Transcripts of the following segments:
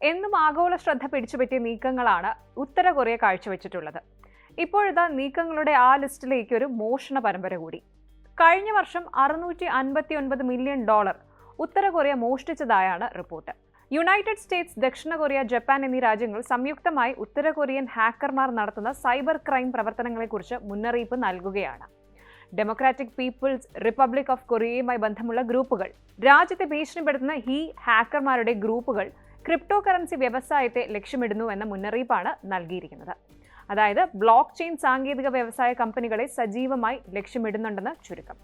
എന്നും ആഗോള ശ്രദ്ധ പിടിച്ചുപറ്റിയ നീക്കങ്ങളാണ് ഉത്തര കൊറിയ കാഴ്ചവെച്ചിട്ടുള്ളത്. ഇപ്പോഴത്തെ നീക്കങ്ങളുടെ ആ ലിസ്റ്റിലേക്ക് ഒരു മോഷണ പരമ്പര കൂടി. കഴിഞ്ഞ വർഷം $659 മില്യൺ ഉത്തര കൊറിയ മോഷ്ടിച്ചതായാണ് റിപ്പോർട്ട്. യുണൈറ്റഡ് സ്റ്റേറ്റ്സ്, ദക്ഷിണ കൊറിയ, ജപ്പാൻ എന്നീ രാജ്യങ്ങൾ സംയുക്തമായി ഉത്തര കൊറിയൻ ഹാക്കർമാർ നടത്തുന്ന സൈബർ ക്രൈം പ്രവർത്തനങ്ങളെക്കുറിച്ച് മുന്നറിയിപ്പ് നൽകുകയാണ്. ഡെമോക്രാറ്റിക് പീപ്പിൾസ് റിപ്പബ്ലിക് ഓഫ് കൊറിയയുമായി ബന്ധമുള്ള ഗ്രൂപ്പുകൾ, രാജ്യത്തെ ഭീഷണിപ്പെടുത്തുന്ന ഈ ഹാക്കർമാരുടെ ഗ്രൂപ്പുകൾ ക്രിപ്റ്റോ കറൻസി വ്യവസായത്തെ ലക്ഷ്യമിടുന്നു എന്ന മുന്നറിയിപ്പാണ് നൽകിയിരിക്കുന്നത്. അതായത് ബ്ലോക്ക് ചെയിൻ സാങ്കേതിക വ്യവസായ കമ്പനികളെ സജീവമായി ലക്ഷ്യമിടുന്നുണ്ടെന്ന് ചുരുക്കം.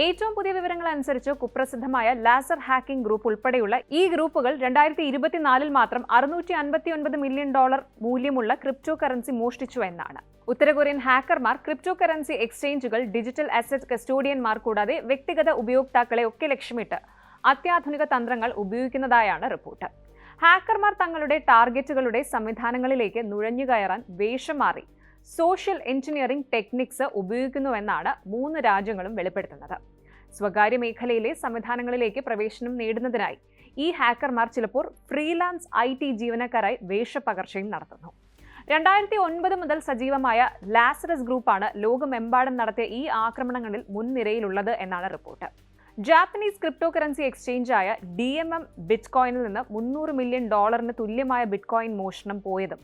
ഏറ്റവും പുതിയ വിവരങ്ങൾ അനുസരിച്ച് കുപ്രസിദ്ധമായ ലാസർ ഹാക്കിംഗ് ഗ്രൂപ്പ് ഉൾപ്പെടെയുള്ള ഈ ഗ്രൂപ്പുകൾ 2024 മാത്രം $659 മില്യൺ മൂല്യമുള്ള ക്രിപ്റ്റോ കറൻസി മോഷ്ടിച്ചു എന്നാണ്. ഉത്തര കൊറിയൻ ഹാക്കർമാർ ക്രിപ്റ്റോ കറൻസി എക്സ്ചേഞ്ചുകൾ, ഡിജിറ്റൽ അസറ്റ് കസ്റ്റോഡിയന്മാർ കൂടാതെ വ്യക്തിഗത ഉപയോക്താക്കളെ ഒക്കെ ലക്ഷ്യമിട്ട് അത്യാധുനിക തന്ത്രങ്ങൾ ഉപയോഗിക്കുന്നതായാണ് റിപ്പോർട്ട്. ഹാക്കർമാർ തങ്ങളുടെ ടാർഗറ്റുകളുടെ സംവിധാനങ്ങളിലേക്ക് നുഴഞ്ഞുകയറാൻ വേഷം മാറി സോഷ്യൽ എഞ്ചിനീയറിംഗ് ടെക്നിക്സ് ഉപയോഗിക്കുന്നുവെന്നാണ് 3 രാജ്യങ്ങളും വെളിപ്പെടുത്തുന്നത്. സ്വകാര്യ മേഖലയിലെ സംവിധാനങ്ങളിലേക്ക് പ്രവേശനം നേടുന്നതിനായി ഈ ഹാക്കർമാർ ചിലപ്പോൾ ഫ്രീലാൻസ് IT ജീവനക്കാരായി വേഷപ്പകർച്ചയും നടത്തുന്നു. 2009 മുതൽ സജീവമായ ലാസറസ് ഗ്രൂപ്പാണ് ലോകമെമ്പാടും നടത്തിയ ഈ ആക്രമണങ്ങളിൽ മുൻനിരയിലുള്ളത് എന്നാണ് റിപ്പോർട്ട്. ജാപ്പനീസ് ക്രിപ്റ്റോ കറൻസി എക്സ്ചേഞ്ചായ DMM ബിറ്റ്കോയിനിൽ നിന്ന് $300 മില്യൺ തുല്യമായ ബിറ്റ്കോയിൻ മോഷണം പോയതും,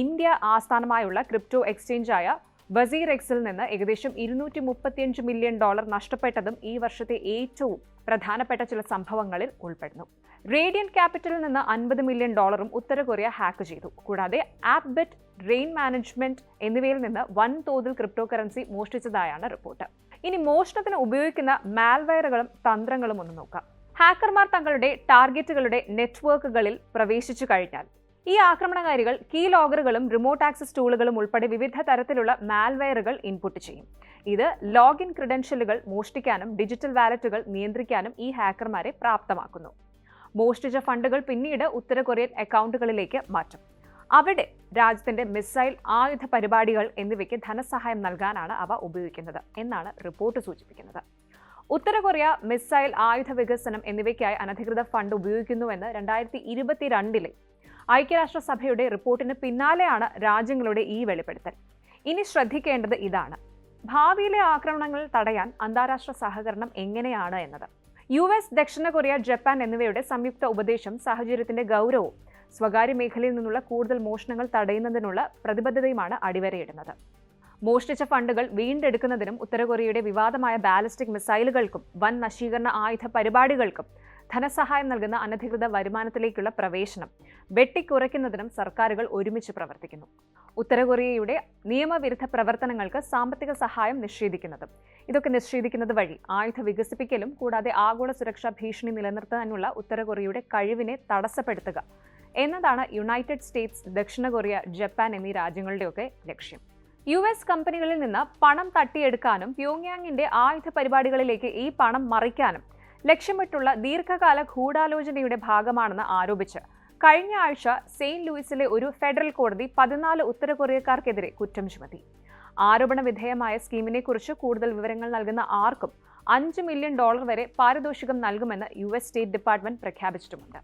ഇന്ത്യ ആസ്ഥാനമായുള്ള ക്രിപ്റ്റോ എക്സ്ചേഞ്ചായ വസീറെക്സിൽ നിന്ന് ഏകദേശം $235 മില്യൺ നഷ്ടപ്പെട്ടതും ഈ വർഷത്തെ ഏറ്റവും പ്രധാനപ്പെട്ട ചില സംഭവങ്ങളിൽ ഉൾപ്പെടുന്നു. റേഡിയന്റ് ക്യാപിറ്റലിൽ നിന്ന് $50 മില്യൺ ഉത്തര കൊറിയ ഹാക്ക് ചെയ്തു. കൂടാതെ ആപ്ബിറ്റ്, റെയിൻ മാനേജ്മെന്റ് എന്നിവയിൽ നിന്ന് വൻതോതിൽ ക്രിപ്റ്റോ കറൻസി മോഷ്ടിച്ചതായാണ് റിപ്പോർട്ട്. ഇനി മോഷണത്തിന് ഉപയോഗിക്കുന്ന മാൽവെയറുകളും തന്ത്രങ്ങളും ഒന്ന് നോക്കാം. ഹാക്കർമാർ തങ്ങളുടെ ടാർഗറ്റുകളുടെ നെറ്റ്വർക്കുകളിൽ പ്രവേശിച്ചു കഴിഞ്ഞാൽ ഈ ആക്രമണകാരികൾ കീ ലോഗറുകളും റിമോട്ട് ആക്സസ് ടൂളുകളും ഉൾപ്പെടെ വിവിധ തരത്തിലുള്ള മാൽവെയറുകൾ ഇൻപുട്ട് ചെയ്യും. ഇത് ലോഗിൻ ക്രെഡൻഷ്യലുകൾ മോഷ്ടിക്കാനും ഡിജിറ്റൽ വാലറ്റുകൾ നിയന്ത്രിക്കാനും ഈ ഹാക്കർമാരെ പ്രാപ്തമാക്കുന്നു. മോഷ്ടിച്ച ഫണ്ടുകൾ പിന്നീട് ഉത്തര കൊറിയൻ അക്കൗണ്ടുകളിലേക്ക് മാറ്റും. അവിടെ രാജ്യത്തിന്റെ മിസൈൽ, ആയുധ പരിപാടികൾ എന്നിവയ്ക്ക് ധനസഹായം നൽകാനാണ് അവ ഉപയോഗിക്കുന്നത് എന്നാണ് റിപ്പോർട്ട് സൂചിപ്പിക്കുന്നത്. ഉത്തര കൊറിയ മിസൈൽ, ആയുധ വികസനം എന്നിവയ്ക്കായി അനധികൃത ഫണ്ട് ഉപയോഗിക്കുന്നുവെന്ന് 2022 ഐക്യരാഷ്ട്രസഭയുടെ റിപ്പോർട്ടിന് പിന്നാലെയാണ് രാജ്യങ്ങളുടെ ഈ വെളിപ്പെടുത്തൽ. ഇനി ശ്രദ്ധിക്കേണ്ടത് ഇതാണ്: ഭാവിയിലെ ആക്രമണങ്ങൾ തടയാൻ അന്താരാഷ്ട്ര സഹകരണം എങ്ങനെയാണ് എന്നത്. US, ദക്ഷിണ കൊറിയ, ജപ്പാൻ എന്നിവയുടെ സംയുക്ത ഉപദേശം സാഹചര്യത്തിന്റെ ഗൗരവവും സ്വകാര്യ മേഖലയിൽ നിന്നുള്ള കൂടുതൽ മോഷണങ്ങൾ തടയുന്നതിനുള്ള പ്രതിബദ്ധതയുമാണ് അടിവരയിടുന്നത്. മോഷ്ടിച്ച ഫണ്ടുകൾ വീണ്ടെടുക്കുന്നതിനും ഉത്തര കൊറിയയുടെ വിവാദമായ ബാലിസ്റ്റിക് മിസൈലുകൾക്കും വൻ നശീകരണ ആയുധ പരിപാടികൾക്കും ധനസഹായം നൽകുന്ന അനധികൃത വരുമാനത്തിലേക്കുള്ള പ്രവേശനം വെട്ടിക്കുറയ്ക്കുന്നതിനും സർക്കാരുകൾ ഒരുമിച്ച് പ്രവർത്തിക്കുന്നു. ഉത്തര കൊറിയയുടെ നിയമവിരുദ്ധ പ്രവർത്തനങ്ങൾക്ക് സാമ്പത്തിക സഹായം നിഷേധിക്കുന്നതും ഇതൊക്കെ നിഷേധിക്കുന്നത് വഴി ആയുധ വികസിപ്പിക്കലും കൂടാതെ ആഗോള സുരക്ഷാ ഭീഷണി നിലനിർത്താനുള്ള ഉത്തര കൊറിയയുടെ കഴിവിനെ തടസ്സപ്പെടുത്തുക എന്നതാണ് യുണൈറ്റഡ് സ്റ്റേറ്റ്സ്, ദക്ഷിണ കൊറിയ, ജപ്പാൻ എന്നീ രാജ്യങ്ങളുടെയൊക്കെ ലക്ഷ്യം. US കമ്പനികളിൽ നിന്ന് പണം തട്ടിയെടുക്കാനും പ്യോങ്യാങ്ങിന്റെ ആയുധ പരിപാടികളിലേക്ക് ഈ പണം മറിക്കാനും ലക്ഷ്യമിട്ടുള്ള ദീർഘകാല ഗൂഢാലോചനയുടെ ഭാഗമാണെന്ന് ആരോപിച്ച് കഴിഞ്ഞ ആഴ്ച സെയിന്റ് ലൂയിസിലെ ഒരു ഫെഡറൽ കോടതി 14 ഉത്തര കൊറിയക്കാർക്കെതിരെ കുറ്റം ചുമത്തി. ആരോപണ വിധേയമായ സ്കീമിനെ കുറിച്ച് കൂടുതൽ വിവരങ്ങൾ നൽകുന്ന ആർക്കും $5 മില്യൺ വരെ പാരിതോഷികം നൽകുമെന്ന് US സ്റ്റേറ്റ് ഡിപ്പാർട്ട്മെന്റ് പ്രഖ്യാപിച്ചിട്ടുമുണ്ട്.